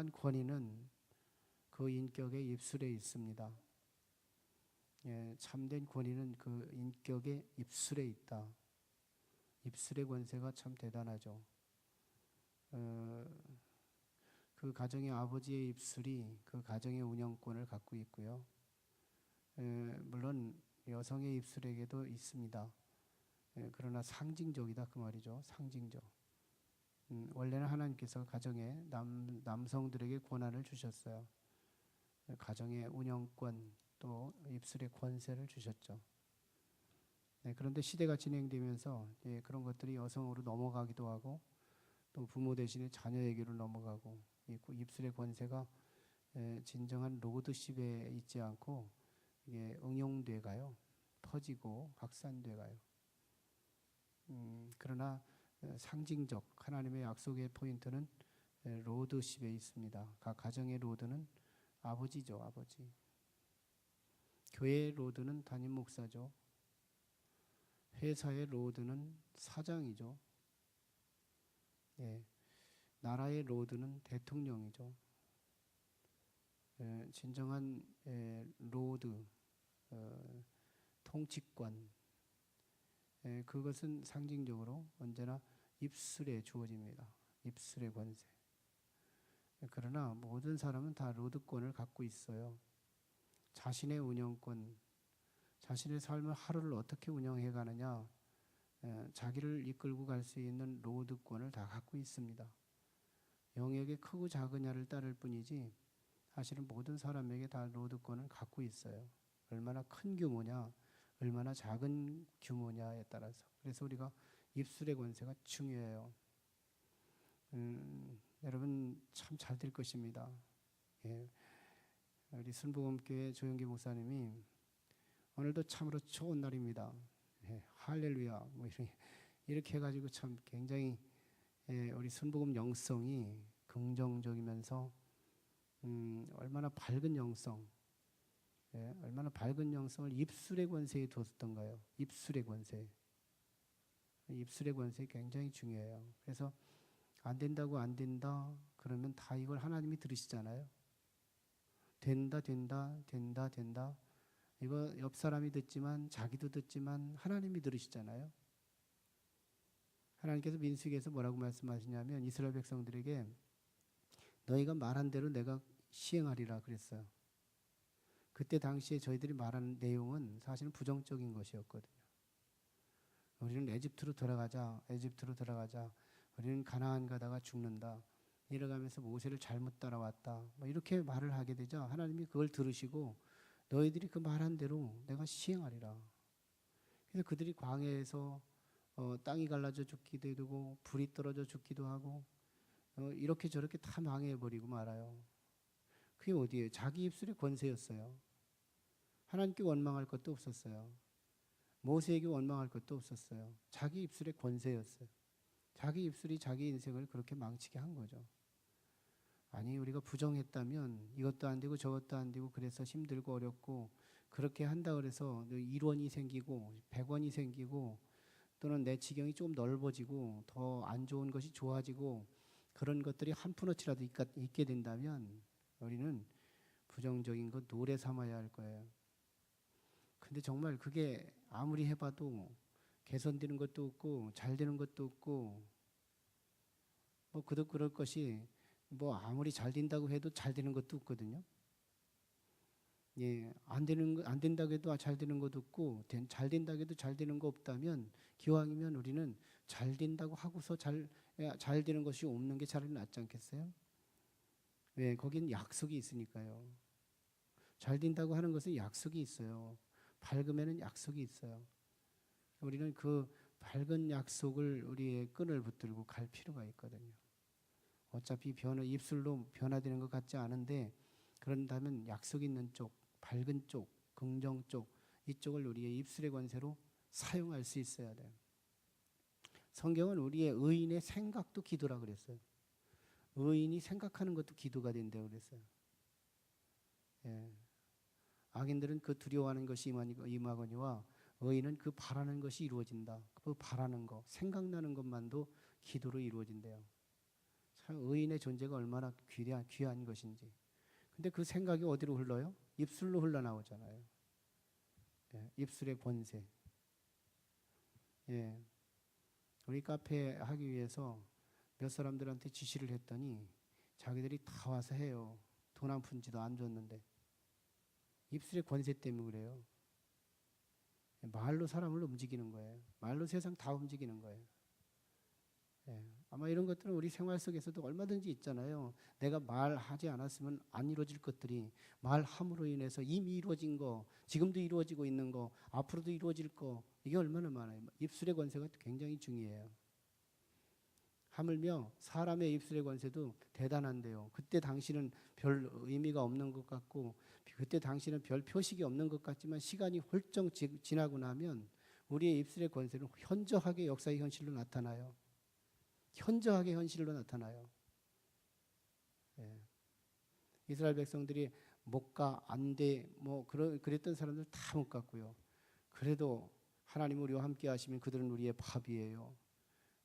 권위는 그 인격의 입술에 있습니다. 참된 권위는 그 인격의 입술에 있다. 입술의 권세가 참 대단하죠. 그 가정의 아버지의 입술이 그 가정의 운영권을 갖고 있고요. 물론 여성의 입술에게도 있습니다. 그러나 상징적이다 그 말이죠. 상징적. 원래는 하나님께서 가정에 남성들에게 권한을 주셨어요. 가정의 운영권 또 입술의 권세를 주셨죠. 그런데 시대가 진행되면서 그런 것들이 여성으로 넘어가기도 하고 또 부모 대신에 자녀에게로 넘어가고 입술의 권세가 진정한 로드십에 있지 않고 이게 응용돼 가요. 퍼지고 확산돼 가요. 그러나 상징적 하나님의 약속의 포인트는 로드십에 있습니다. 각 가정의 로드는 아버지죠, 아버지. 교회의 로드는 담임 목사죠. 회사의 로드는 사장이죠. 나라의 로드는 대통령이죠. 진정한 로드, 통치권, 그것은 상징적으로 언제나 입술에 주어집니다. 입술의 권세. 그러나 모든 사람은 다 로드권을 갖고 있어요. 자신의 운영권, 자신의 삶을 하루를 어떻게 운영해 가느냐, 자기를 이끌고 갈 수 있는 로드권을 다 갖고 있습니다. 영역이 크고 작으냐를 따를 뿐이지 사실은 모든 사람에게 다 로드권을 갖고 있어요. 얼마나 큰 규모냐, 얼마나 작은 규모냐에 따라서. 그래서 우리가 입술의 권세가 중요해요. 여러분 참 잘 될 것입니다. 우리 순복음교회 조영기 목사님이 오늘도 참으로 좋은 날입니다. 할렐루야 뭐 이렇게 해가지고 참 굉장히 우리 순복음 영성이 긍정적이면서 얼마나 밝은 영성, 얼마나 밝은 영성을 입술의 권세에 뒀던가요. 입술의 권세. 입술의 권세 굉장히 중요해요. 그래서 안 된다고 안 된다 그러면 다 이걸 하나님이 들으시잖아요. 된다 된다 된다 된다 이거 옆 사람이 듣지만 자기도 듣지만 하나님이 들으시잖아요. 하나님께서 민수기에서 뭐라고 말씀하시냐면 이스라엘 백성들에게 너희가 말한 대로 내가 시행하리라 그랬어요. 그때 당시에 저희들이 말하는 내용은 사실은 부정적인 것이었거든요. 우리는 에집트로 들어가자, 에집트로 들어가자. 우리는 가나안 가다가 죽는다. 이래가면서 모세를 잘못 따라왔다. 뭐 이렇게 말을 하게 되자 하나님이 그걸 들으시고 너희들이 그 말한 대로 내가 시행하리라. 그래서 그들이 광야에서 땅이 갈라져 죽기도 되고 불이 떨어져 죽기도 하고 이렇게 저렇게 다 망해버리고 말아요. 그게 어디예요? 자기 입술의 권세였어요. 하나님께 원망할 것도 없었어요. 모세에게 원망할 것도 없었어요. 자기 입술의 권세였어요. 자기 입술이 자기 인생을 그렇게 망치게 한 거죠. 아니 우리가 부정했다면 이것도 안 되고 저것도 안 되고 그래서 힘들고 어렵고 그렇게 한다 그래서 1원이 생기고 100원이 생기고 또는 내 지경이 좀 넓어지고 더 안 좋은 것이 좋아지고 그런 것들이 한 푼어치라도 있게 된다면 우리는 부정적인 것 노래 삼아야 할 거예요. 근데 정말 그게 아무리 해봐도 개선되는 것도 없고 잘 되는 것도 없고 뭐 그럴 것이 뭐 아무리 잘 된다고 해도 잘 되는 것도 없거든요. 안 된다고 해도 잘 되는 것도 없고 잘 된다고 해도 잘 되는 거 없다면 기왕이면 우리는 잘 된다고 하고서 잘 되는 것이 없는 게 차라리 낫지 않겠어요? 왜? 거긴 약속이 있으니까요. 잘 된다고 하는 것은 약속이 있어요. 밝음에는 약속이 있어요. 우리는 그 밝은 약속을 우리의 끈을 붙들고 갈 필요가 있거든요. 어차피 입술로 변화되는 것 같지 않은데 그런다면 약속 있는 쪽, 밝은 쪽, 긍정 쪽 이쪽을 우리의 입술의 권세로 사용할 수 있어야 돼요. 성경은 우리의 의인의 생각도 기도라 그랬어요. 의인이 생각하는 것도 기도가 된다고 그랬어요. 악인들은 그 두려워하는 것이 임하거니와 의인은 그 바라는 것이 이루어진다. 그 바라는 것, 생각나는 것만도 기도로 이루어진대요. 의인의 존재가 얼마나 귀한 것인지. 근데 그 생각이 어디로 흘러요? 입술로 흘러나오잖아요. 예, 입술의 권세. 예, 우리 카페 하기 위해서 몇 사람들한테 지시를 했더니 자기들이 다 와서 해요. 돈 한 푼지도 안 줬는데. 입술의 권세 때문에 그래요. 말로 사람을 움직이는 거예요. 말로 세상 다 움직이는 거예요. 예, 아마 이런 것들은 우리 생활 속에서도 얼마든지 있잖아요. 내가 말하지 않았으면 안 이루어질 것들이 말함으로 인해서 이미 이루어진 거, 지금도 이루어지고 있는 거, 앞으로도 이루어질 거, 이게 얼마나 많아요. 입술의 권세가 굉장히 중요해요. 하물며 사람의 입술의 권세도 대단한데요. 그때 당시는 별 의미가 없는 것 같고, 그때 당시는 별 표식이 없는 것 같지만 시간이 훌쩍 지나고 나면 우리의 입술의 권세는 현저하게 역사의 현실로 나타나요. 현저하게 현실로 나타나요. 예. 이스라엘 백성들이 못 가, 안 돼, 그랬던 사람들 다 못 갔고요. 그래도 하나님 우리와 함께 하시면 그들은 우리의 밥이에요.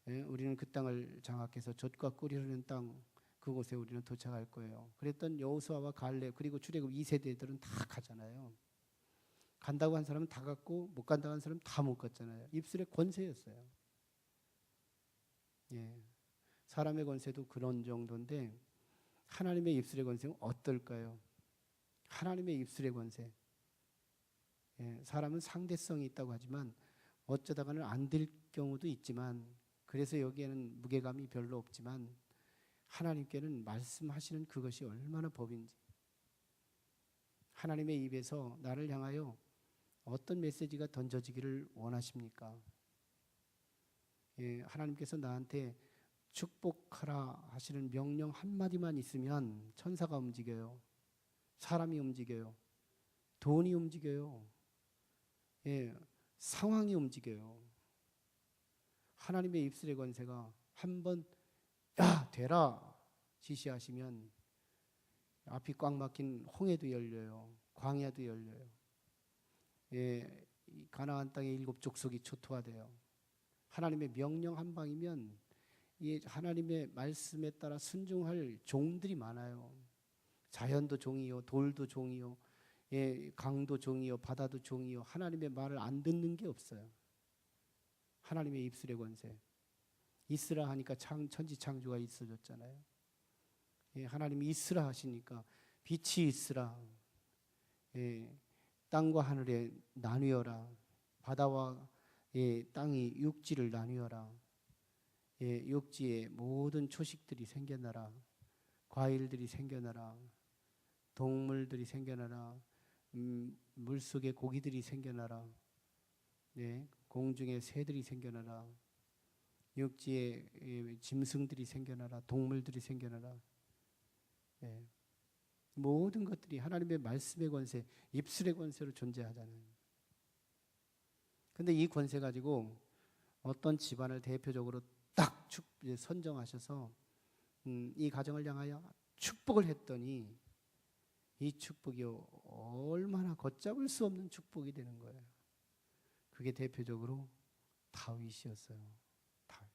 예? 우리는 그 땅을 장악해서 젖과 꿀이 흐르는 땅, 그곳에 우리는 도착할 거예요. 그랬던 여호수아와 갈렙 그리고 출애굽 2세대들은 다 가잖아요. 간다고 한 사람은 다 갔고 못 간다고 한 사람은 다 못 갔잖아요. 입술의 권세였어요. 예. 사람의 권세도 그런 정도인데 하나님의 입술의 권세는 어떨까요? 하나님의 입술의 권세. 예. 사람은 상대성이 있다고 하지만 어쩌다가는 안 될 경우도 있지만 그래서 여기에는 무게감이 별로 없지만 하나님께는 말씀하시는 그것이 얼마나 법인지. 하나님의 입에서 나를 향하여 어떤 메시지가 던져지기를 원하십니까? 예, 하나님께서 나한테 축복하라 하시는 명령 한마디만 있으면 천사가 움직여요. 사람이 움직여요. 돈이 움직여요. 예, 상황이 움직여요. 하나님의 입술의 권세가 한번 야 되라 지시하시면 앞이 꽉 막힌 홍해도 열려요. 광야도 열려요. 예, 가나안 땅의 7 족속이 초토화돼요. 하나님의 명령 한 방이면 이 하나님의 말씀에 따라 순종할 종들이 많아요. 자연도 종이요, 돌도 종이요, 예, 강도 종이요, 바다도 종이요. 하나님의 말을 안 듣는 게 없어요. 하나님의 입술의 권세. 있으라 하니까 천지 창조가 있어졌잖아요. 예, 하나님이 있으라 하시니까 빛이 있으라. 예, 땅과 하늘에 나뉘어라. 바다와 예, 땅이 육지를 나뉘어라. 예, 육지에 모든 초식들이 생겨나라. 과일들이 생겨나라. 동물들이 생겨나라. 물속에 고기들이 생겨나라. 예, 공중에 새들이 생겨나라. 육지에 예, 짐승들이 생겨나라. 동물들이 생겨나라. 예, 모든 것들이 하나님의 말씀의 권세, 입술의 권세로 존재하잖아요. 근데 이 권세 가지고 어떤 집안을 대표적으로 딱 선정하셔서 이 가정을 향하여 축복을 했더니 이 축복이 얼마나 걷잡을 수 없는 축복이 되는 거예요. 그게 대표적으로 다윗이었어요. 다윗.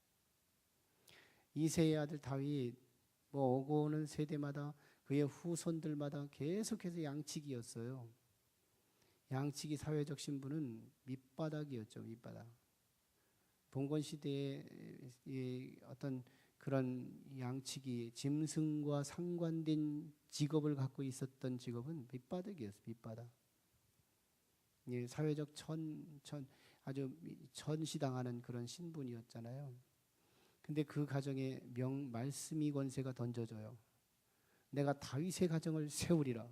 이새의 아들 다윗 오고 오는 세대마다 그의 후손들마다 계속해서 양치기였어요. 양치기 사회적 신분은 밑바닥이었죠. 밑바닥. 봉건 시대의 어떤 그런 양치기 짐승과 상관된 직업을 갖고 있었던 직업은 밑바닥이었어요. 밑바닥. 예, 사회적 아주 천시당하는 그런 신분이었잖아요. 근데 그 가정에 말씀이 권세가 던져져요. 내가 다윗의 가정을 세우리라.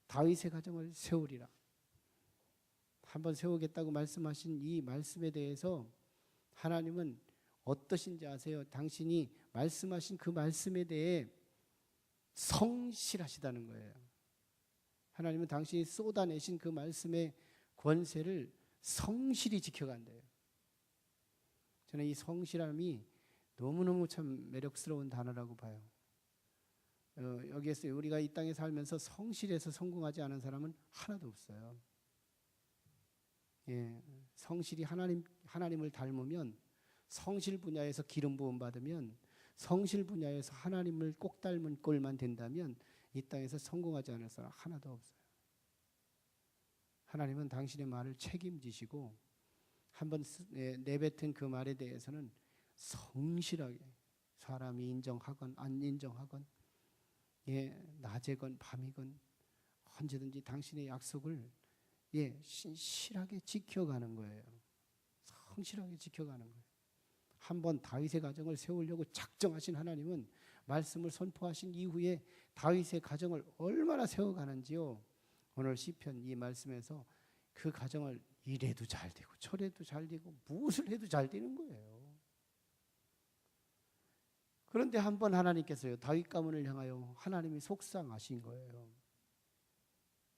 다윗의 가정을 세우리라. 한번 세우겠다고 말씀하신 이 말씀에 대해서 하나님은 어떠신지 아세요? 당신이 말씀하신 그 말씀에 대해 성실하시다는 거예요. 하나님은 당신이 쏟아내신 그 말씀의 권세를 성실히 지켜간대요. 저는 이 성실함이 너무너무 참 매력스러운 단어라고 봐요. 여기에서 우리가 이 땅에 살면서 성실해서 성공하지 않은 사람은 하나도 없어요. 예, 성실히 하나님을 닮으면 성실 분야에서 기름 부음 받으면 성실 분야에서 하나님을 꼭 닮은 꼴만 된다면 이 땅에서 성공하지 않을 사람 하나도 없어요. 하나님은 당신의 말을 책임지시고 한번 내뱉은 그 말에 대해서는 성실하게 사람이 인정하건 안 인정하건 낮이건 밤이건 언제든지 당신의 약속을 신실하게 지켜가는 거예요. 성실하게 지켜가는 거예요. 한번 다윗의 가정을 세우려고 작정하신 하나님은 말씀을 선포하신 이후에 다윗의 가정을 얼마나 세워가는지요. 오늘 시편 이 말씀에서 그 가정을 이래도 잘 되고 저래도 잘 되고 무엇을 해도 잘 되는 거예요. 그런데 한번 하나님께서요 다윗 가문을 향하여 하나님이 속상하신 거예요.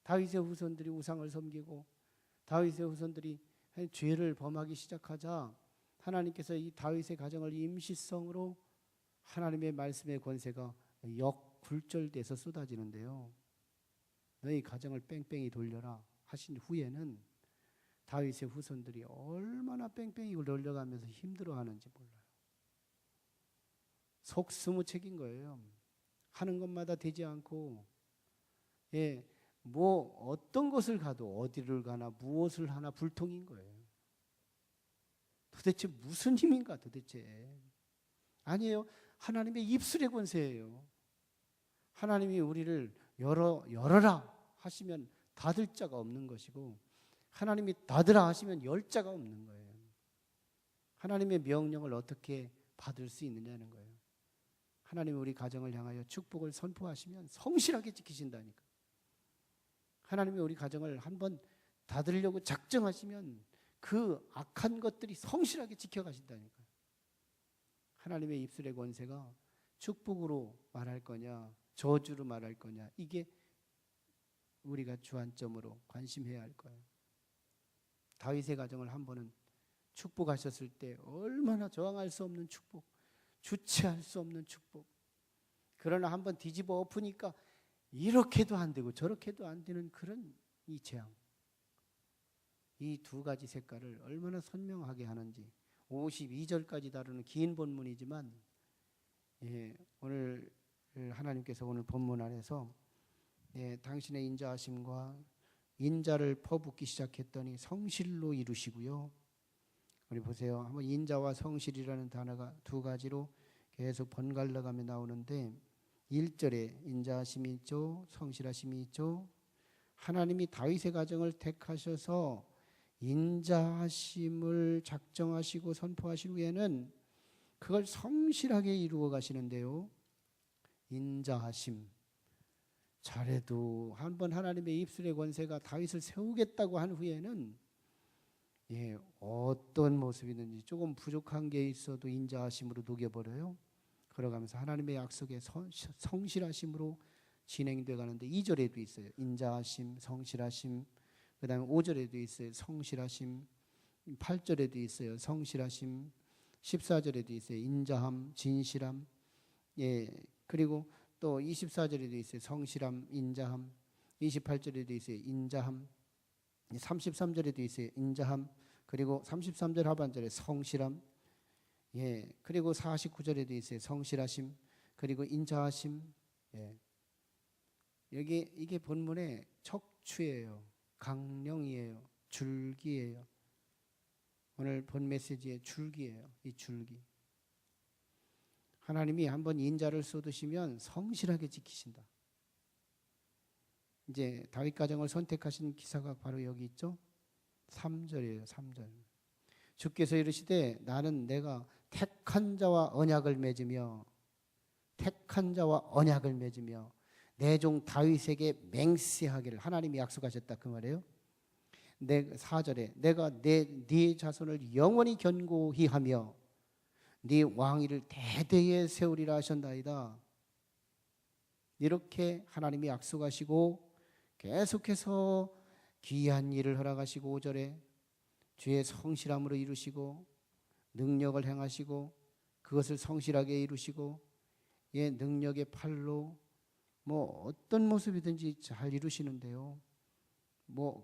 다윗의 후손들이 우상을 섬기고 다윗의 후손들이 죄를 범하기 시작하자 하나님께서 이 다윗의 가정을 임시성으로 하나님의 말씀의 권세가 역굴절돼서 쏟아지는데요. 너희 가정을 뺑뺑이 돌려라 하신 후에는 다윗의 후손들이 얼마나 뺑뺑이 돌려가면서 힘들어하는지 몰라요. 속수무책인 거예요. 하는 것마다 되지 않고 뭐 어떤 것을 가도 어디를 가나 무엇을 하나 불통인 거예요. 도대체 무슨 힘인가 도대체. 아니에요. 하나님의 입술의 권세예요. 하나님이 우리를 열어라 하시면 닫을 자가 없는 것이고 하나님이 닫으라 하시면 열 자가 없는 거예요. 하나님의 명령을 어떻게 받을 수 있느냐는 거예요. 하나님이 우리 가정을 향하여 축복을 선포하시면 성실하게 지키신다니까. 하나님이 우리 가정을 한번 닫으려고 작정하시면 그 악한 것들이 성실하게 지켜가신다니까. 하나님의 입술의 권세가 축복으로 말할 거냐 저주로 말할 거냐 이게 우리가 주안점으로 관심해야 할 거예요. 다윗의 가정을 한 번은 축복하셨을 때 얼마나 저항할 수 없는 축복, 주체할 수 없는 축복. 그러나 한번 뒤집어 엎으니까 이렇게도 안 되고 저렇게도 안 되는 그런 이 재앙. 이 두 가지 색깔을 얼마나 선명하게 하는지 52절까지 다루는 긴 본문이지만 오늘 하나님께서 오늘 본문 안에서 당신의 인자하심과 인자를 퍼붓기 시작했더니 성실로 이루시고요. 우리 보세요. 한번 인자와 성실이라는 단어가 두 가지로 계속 번갈아가며 나오는데 1절에 인자하심이 있죠. 성실하심이 있죠. 하나님이 다윗의 가정을 택하셔서 인자하심을 작정하시고 선포하신 후에는 그걸 성실하게 이루어 가시는데요. 인자하심. 잘해도 한번 하나님의 입술의 권세가 다윗을 세우겠다고 한 후에는 어떤 모습이든지 조금 부족한 게 있어도 인자하심으로 녹여버려요. 걸어가면서 하나님의 약속에 성실하심으로 진행돼 가는데 2절에도 있어요. 인자하심, 성실하심. 그 다음에 5절에도 있어요. 성실하심. 8절에도 있어요. 성실하심. 14절에도 있어요. 인자함, 진실함. 그리고 또 24절에도 있어요. 성실함, 인자함. 28절에도 있어요. 인자함. 33절에도 있어요. 인자함. 그리고 33절 하반절에 성실함. 그리고 49절에도 있어요. 성실하심. 그리고 인자하심. 여기 이게 본문의 척추예요. 강령이에요. 줄기예요. 오늘 본 메시지의 줄기예요. 이 줄기. 하나님이 한번 인자를 쏟으시면 성실하게 지키신다. 이제 다윗 가정을 선택하신 기사가 바로 여기 있죠. 3절이에요. 3절. 주께서 이르시되 나는 내가 택한 자와 언약을 맺으며 내 종 다윗에게 맹세하기를 하나님이 약속하셨다 그 말이에요. 4절에 내가 네 자손을 영원히 견고히 하며 네 왕위를 대대에 세우리라 하셨나이다. 이렇게 하나님이 약속하시고 계속해서 귀한 일을 허락하시고 5절에 주의 성실함으로 이루시고 능력을 행하시고 그것을 성실하게 이루시고 능력의 팔로 어떤 모습이든지 잘 이루시는데요.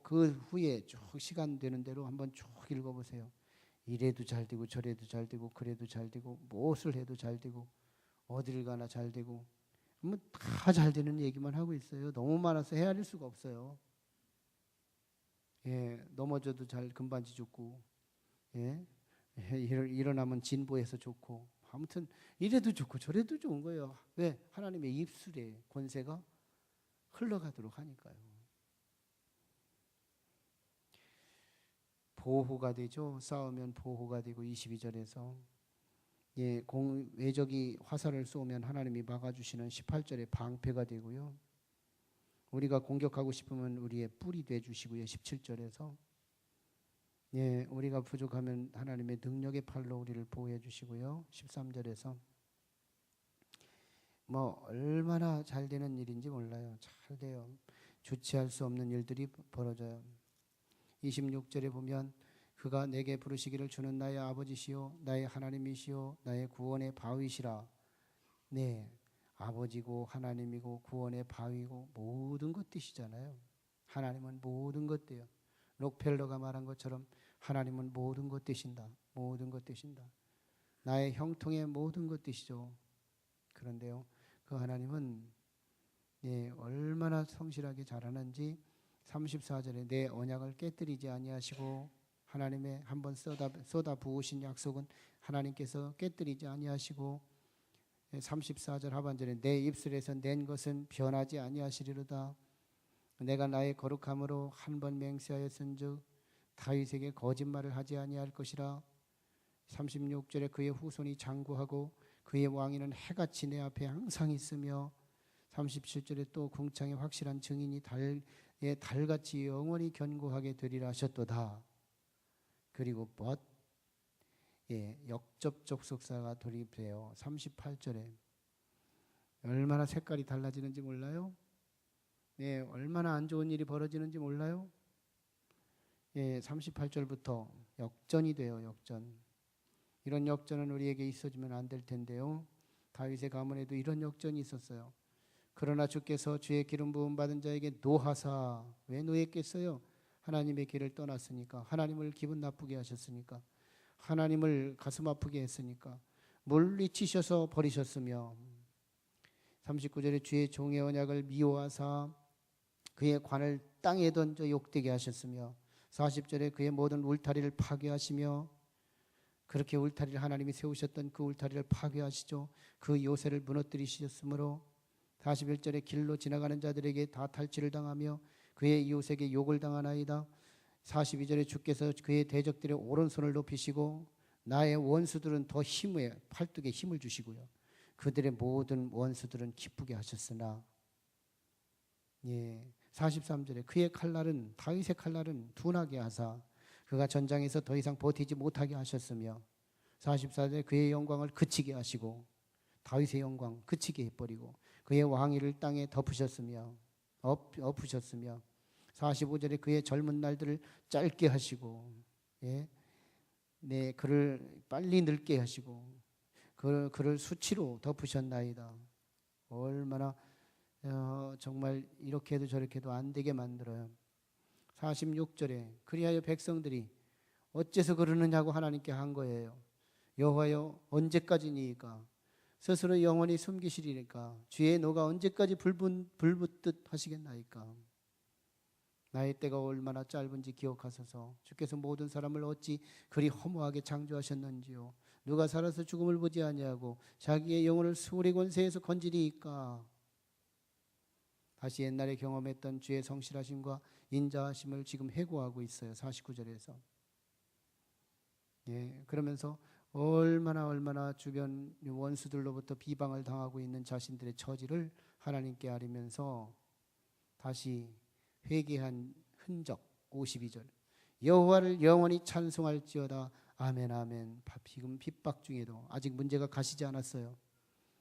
그 후에 쭉 시간 되는 대로 한번 쭉 읽어보세요. 이래도 잘 되고 저래도 잘 되고 그래도 잘 되고 무엇을 해도 잘 되고 어딜 가나 잘 되고 뭐 다 잘 되는 얘기만 하고 있어요. 너무 많아서 헤아릴 수가 없어요. 예, 넘어져도 잘 금반지 좋고, 예, 일어나면 진보해서 좋고, 아무튼 이래도 좋고 저래도 좋은 거예요. 왜? 하나님의 입술에 권세가 흘러가도록 하니까요. 보호가 되죠. 싸우면 보호가 되고 22절에서 예, 외적이 화살을 쏘면 하나님이 막아주시는 18절에 방패가 되고요. 우리가 공격하고 싶으면 우리의 뿔이 되주시고요. 17절에서 예, 우리가 부족하면 하나님의 능력의 팔로 우리를 보호해 주시고요. 13절에서 뭐 얼마나 잘 되는 일인지 몰라요. 잘 돼요. 주체할 수 없는 일들이 벌어져요. 26절에 보면 그가 내게 부르시기를 주는 나의 아버지시요 나의 하나님이시요 나의 구원의 바위시라. 네, 아버지고 하나님이고 구원의 바위고 모든 것 뜻이잖아요. 하나님은 모든 것 돼요. 록펠러가 말한 것처럼 하나님은 모든 것 되신다. 모든 것 되신다. 나의 형통의 모든 것 되시죠. 그런데요, 그 하나님은 예, 얼마나 성실하게 잘하는지 34절에 내 언약을 깨뜨리지 아니하시고 하나님의 한번 쏟아 부으신 약속은 하나님께서 깨뜨리지 아니하시고 34절 하반절에 내 입술에서 낸 것은 변하지 아니하시리로다. 내가 나의 거룩함으로 한 번 맹세하였은즉 다윗에게 거짓말을 하지 아니할 것이라. 36절에 그의 후손이 장구하고 그의 왕위는 해같이 내 앞에 항상 있으며 37절에 또 궁창의 확실한 증인이 달같이 영원히 견고하게 되리라 하셨도다. 그리고 예, 역접속사가 돌입해요. 38절에 얼마나 색깔이 달라지는지 몰라요? 예, 얼마나 안 좋은 일이 벌어지는지 몰라요? 예, 38절부터 역전이 돼요. 역전. 이런 역전은 우리에게 있어주면 안 될 텐데요. 다윗의 가문에도 이런 역전이 있었어요. 그러나 주께서 주의 기름 부음 받은 자에게 노하사. 왜 노했겠어요? 하나님의 길을 떠났으니까. 하나님을 기분 나쁘게 하셨으니까. 하나님을 가슴 아프게 했으니까. 물리치셔서 버리셨으며 39절에 주의 종의 언약을 미워하사 그의 관을 땅에 던져 욕되게 하셨으며 40절에 그의 모든 울타리를 파괴하시며 그렇게 울타리를 하나님이 세우셨던 그 울타리를 파괴하시죠. 그 요새를 무너뜨리셨으므로 41절에 길로 지나가는 자들에게 다 탈취를 당하며 그의 이웃에게 욕을 당하나이다. 42절에 주께서 그의 대적들의 오른손을 높이시고 나의 원수들은 더 힘에 팔뚝에 힘을 주시고요. 그들의 모든 원수들은 기쁘게 하셨으나 예, 43절에 그의 칼날은 다윗의 칼날은 둔하게 하사 그가 전장에서 더 이상 버티지 못하게 하셨으며 44절에 그의 영광을 그치게 하시고 다윗의 영광 그치게 해버리고 그의 왕위를 땅에 엎으셨으며 45절에 그의 젊은 날들을 짧게 하시고 예, 네, 그를 빨리 늙게 하시고 그를 수치로 덮으셨나이다. 얼마나 정말 이렇게 해도 저렇게 해도 안 되게 만들어요. 46절에 그리하여 백성들이 어째서 그러느냐고 하나님께 한 거예요. 여호와여 언제까지니까 스스로 영원히 숨기시리니까 주의 노가 언제까지 불붙듯 하시겠나이까. 나의 때가 얼마나 짧은지 기억하소서. 주께서 모든 사람을 어찌 그리 허무하게 창조하셨는지요. 누가 살아서 죽음을 보지 아니하고 자기의 영혼을 수월의 권세에서 건지리이까. 다시 옛날에 경험했던 주의 성실하심과 인자하심을 지금 회고하고 있어요. 49절에서. 예, 그러면서 얼마나 주변 원수들로부터 비방을 당하고 있는 자신들의 처지를 하나님께 아리면서 다시 회개한 흔적 52절 여호와를 영원히 찬송할지어다. 아멘 아멘. 지금 핍박 중에도 아직 문제가 가시지 않았어요.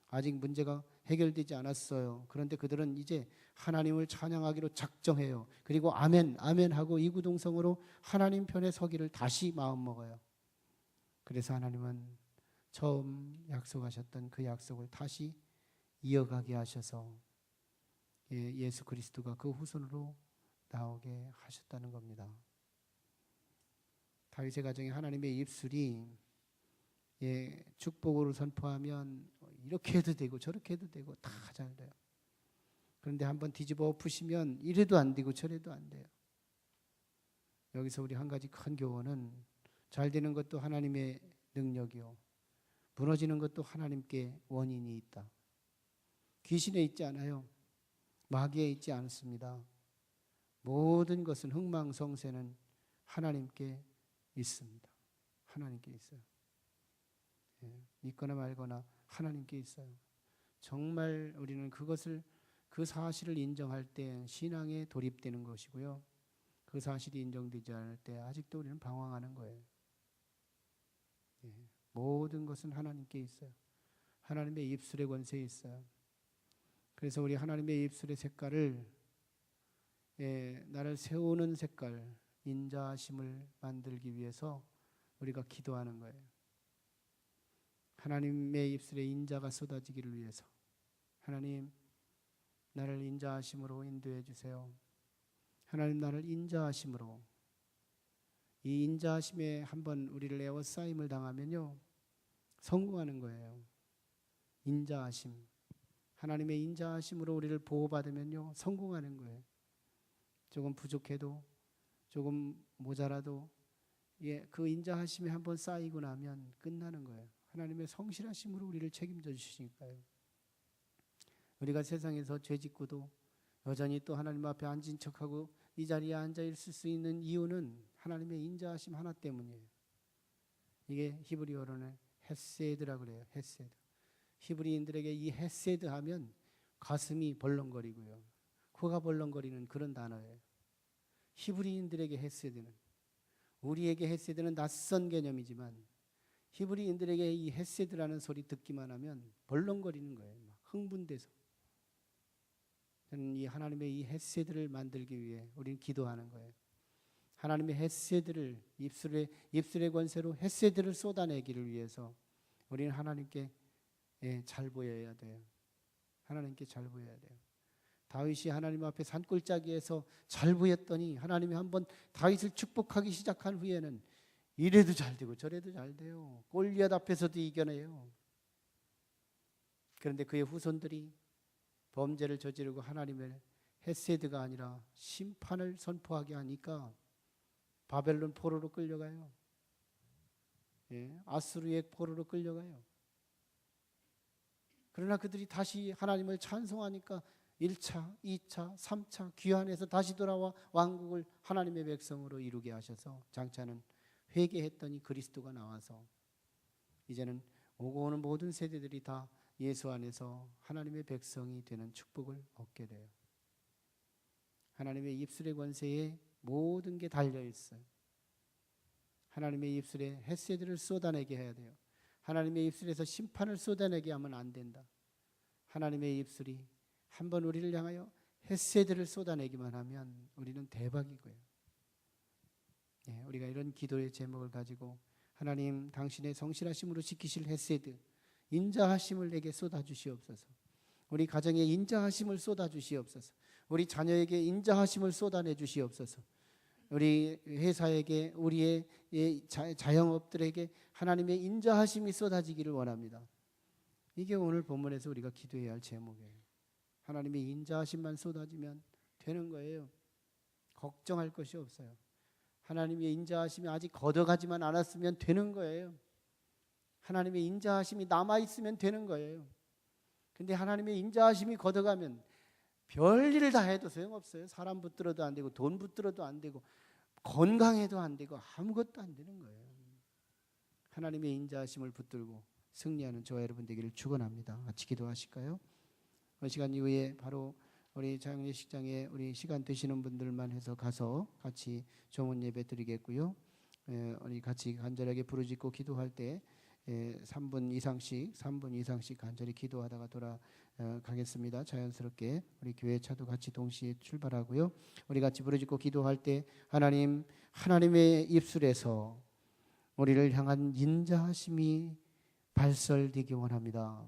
아직 문제가 해결되지 않았어요. 그런데 그들은 이제 하나님을 찬양하기로 작정해요. 그리고 아멘 아멘 하고 이구동성으로 하나님 편에 서기를 다시 마음먹어요. 그래서 하나님은 처음 약속하셨던 그 약속을 다시 이어가게 하셔서 예수 그리스도가 그 후손으로 나오게 하셨다는 겁니다. 다윗의 가정에 하나님의 입술이 축복으로 선포하면 이렇게 해도 되고 저렇게 해도 되고 다 잘 돼요. 그런데 한번 뒤집어 엎으시면 이래도 안 되고 저래도 안 돼요. 여기서 우리 한 가지 큰 교훈은 잘 되는 것도 하나님의 능력이요, 무너지는 것도 하나님께 원인이 있다. 귀신에 있지 않아요. 마귀에 있지 않습니다. 모든 것은 흥망성쇠는 하나님께 있습니다. 하나님께 있어요. 믿거나 말거나 하나님께 있어요. 정말 우리는 그 사실을 인정할 때 신앙에 돌입되는 것이고요. 그 사실이 인정되지 않을 때 아직도 우리는 방황하는 거예요. 모든 것은 하나님께 있어요. 하나님의 입술의 권세에 있어요. 그래서 우리 하나님의 입술의 색깔을 나를 세우는 색깔, 인자하심을 만들기 위해서 우리가 기도하는 거예요. 하나님의 입술에 인자가 쏟아지기를 위해서 하나님 나를 인자하심으로 인도해 주세요. 하나님 나를 인자하심으로, 이 인자하심에 한번 우리를 에워싸임을 당하면요 성공하는 거예요. 인자하심, 하나님의 인자하심으로 우리를 보호받으면요 성공하는 거예요. 조금 부족해도 조금 모자라도 그 인자하심이 한번 쌓이고 나면 끝나는 거예요. 하나님의 성실하심으로 우리를 책임져 주시니까요. 우리가 세상에서 죄짓고도 여전히 또 하나님 앞에 앉은 척하고 이 자리에 앉아 있을 수 있는 이유는 하나님의 인자하심 하나 때문이에요. 이게 히브리어로는 헤세드라고 그래요. 헤세드. 히브리인들에게 이 헤세드 하면 가슴이 벌렁거리고요, 코가 벌렁거리는 그런 단어예요. 히브리인들에게 헤세드는, 우리에게 헤세드는 낯선 개념이지만 히브리인들에게 이 헤세드라는 소리 듣기만 하면 벌렁거리는 거예요. 막 흥분돼서. 저는 이 하나님의 이 헤세드를 만들기 위해 우리는 기도하는 거예요. 하나님의 헤세드를 입술의 권세로 헤세드를 쏟아내기를 위해서 우리는 하나님께 잘 보여야 돼요. 하나님께 잘 보여야 돼요. 다윗이 하나님 앞에 산골짜기에서 잘 보였더니 하나님이 한번 다윗을 축복하기 시작한 후에는 이래도 잘 되고 저래도 잘 돼요. 골리앗 앞에서도 이겨내요. 그런데 그의 후손들이 범죄를 저지르고 하나님의 헤세드가 아니라 심판을 선포하게 하니까 바벨론 포로로 끌려가요. 아수르의 포로로 끌려가요. 그러나 그들이 다시 하나님을 찬송하니까 1차, 2차, 3차 귀환해서 다시 돌아와 왕국을 하나님의 백성으로 이루게 하셔서 장차는 회개했더니 그리스도가 나와서 이제는 오고 오는 모든 세대들이 다 예수 안에서 하나님의 백성이 되는 축복을 얻게 돼요. 하나님의 입술의 권세에 모든 게 달려 있어요. 하나님의 입술에 헤세드를 쏟아내게 해야 돼요. 하나님의 입술에서 심판을 쏟아내게 하면 안 된다. 하나님의 입술이 한번 우리를 향하여 헤세드를 쏟아내기만 하면 우리는 대박이고요. 우리가 이런 기도의 제목을 가지고 하나님 당신의 성실하심으로 지키실 헤세드, 인자하심을 내게 쏟아주시옵소서. 우리 가정에 인자하심을 쏟아주시옵소서. 우리 자녀에게 인자하심을 쏟아내 주시옵소서. 우리 회사에게, 우리의 자영업들에게 하나님의 인자하심이 쏟아지기를 원합니다. 이게 오늘 본문에서 우리가 기도해야 할 제목이에요. 하나님의 인자하심만 쏟아지면 되는 거예요. 걱정할 것이 없어요. 하나님의 인자하심이 아직 걷어가지만 않았으면 되는 거예요. 하나님의 인자하심이 남아있으면 되는 거예요. 근데 하나님의 인자하심이 걷어가면 별일을 다 해도 소용없어요. 사람 붙들어도 안 되고 돈 붙들어도 안 되고 건강해도 안 되고 아무것도 안 되는 거예요. 하나님의 인자하심을 붙들고 승리하는 저와 여러분 되기를 축원합니다. 같이 기도하실까요? 이 시간 이후에 바로 우리 장례식장에 우리 시간 되시는 분들만 해서 가서 같이 정원 예배 드리겠고요. 우리 같이 간절하게 부르짖고 기도할 때 3분 이상씩 간절히 기도하다가 돌아가겠습니다. 자연스럽게 우리 교회 차도 같이 동시에 출발하고요. 우리 같이 부르짖고 기도할 때 하나님의 입술에서 우리를 향한 인자하심이 발설되기 원합니다.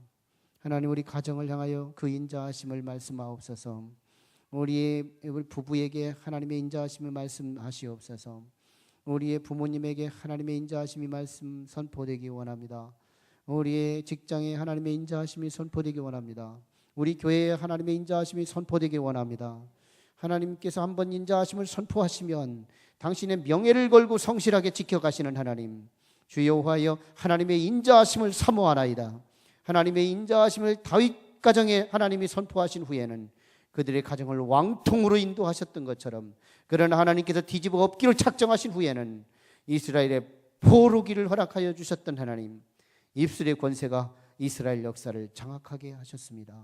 하나님 우리 가정을 향하여 그 인자하심을 말씀하옵소서. 우리 부부에게 하나님의 인자하심을 말씀하시옵소서. 우리의 부모님에게 하나님의 인자하심이 말씀 선포되기 원합니다. 우리의 직장에 하나님의 인자하심이 선포되기 원합니다. 우리 교회에 하나님의 인자하심이 선포되기 원합니다. 하나님께서 한번 인자하심을 선포하시면 당신의 명예를 걸고 성실하게 지켜가시는 하나님, 주 여호와여 하나님의 인자하심을 사모하나이다. 하나님의 인자하심을 다윗 가정에 하나님이 선포하신 후에는 그들의 가정을 왕통으로 인도하셨던 것처럼, 그러나 하나님께서 뒤집어 엎기를 작정하신 후에는 이스라엘의 포로기를 허락하여 주셨던 하나님, 입술의 권세가 이스라엘 역사를 장악하게 하셨습니다.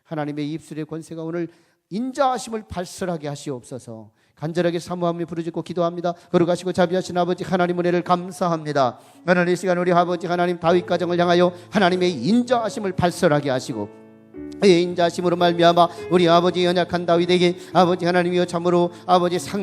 하나님의 입술의 권세가 오늘 인자하심을 발설하게 하시옵소서. 간절하게 사모하며 부르짖고 기도합니다. 거룩하시고 자비하신 아버지 하나님, 은혜를 감사합니다. 오늘 이 시간 우리 아버지 하나님, 다윗 가정을 향하여 하나님의 인자하심을 발설하게 하시고 인자하심으로 말미암아 우리 아버지 연약한 다윗에게 아버지 하나님이여 참으로 아버지 상